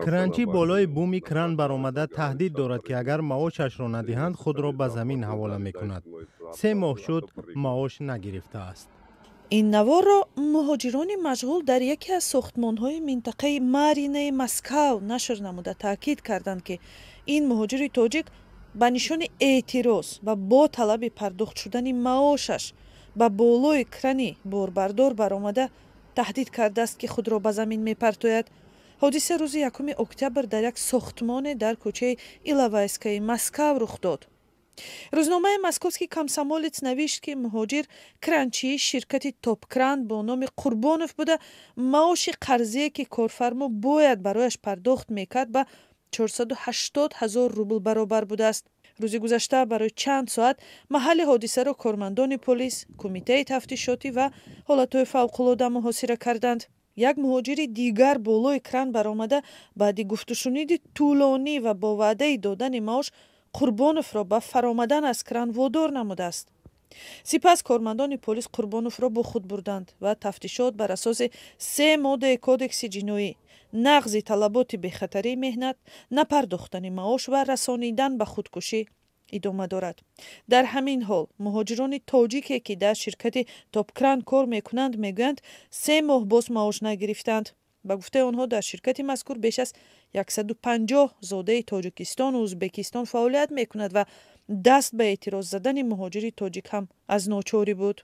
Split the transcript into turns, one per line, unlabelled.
کранчи болои буми кран баромада таҳдид дорад ки агар маошашро надиҳанд худро ба замин ҳавола мекунад. 3 моҳ шуд маош нагирифтааст.
ин наворро муҳоҷирони машғул дар яке аз сохтмонҳои минтақаи Маринаи Москав нашр намуда таъкид карданд ки ин муҳоҷири тоҷик ба нишони эътироз ва бо талаби пардохт шудани маошаш ба болои крани борбардор баромада таҳдид кардааст ки худро ба замин мепартояд. ҳодиса рӯзи 1 октябр дар як сохтмоне дар кӯчаи Иловайскаи Москав рух дод. рӯзномаи московский комсомолец навишт ки муҳоҷир кранчии ширкати топкран бо номи Қурбонов буда маоши қарзие ки корфармо бояд барояш пардохт мекард ба 480 000 рубл баробар будааст. рӯзи гузашта барои чанд соат маҳалли ҳодисаро кормандони полис, кумитаи тафтишотӣ ва ҳолатҳои фавқулода муҳосира карданд. як муҳоҷири дигар болои кран баромада баъди гуфтушуниди тӯлонӣ ва бо ваъдаи додани маош Қурбоновро ба фаромадан аз кран водор намудааст. сипас кормандони полис Қурбоновро бо худ бурданд ва тафтишот бар асоси 3 моддаи кодекси ҷиноӣ, нағзи талаботи бехатарии меҳнат, напардохтани маош ва расонидан ба худкушӣ идома дорад. дар ҳамин ҳол муҳоҷирони тоҷике ки дар ширкати топкран кор мекунанд мегӯянд 3 моҳ боз маош нагирифтанд. ба гуфтаи онҳо дар ширкати мазкур беш аз 150 зодаи Тоҷикистону Узбекистон фаъолият мекунад ва даст ба эътироз задани муҳоҷири тоҷик ҳам аз ночорӣ буд.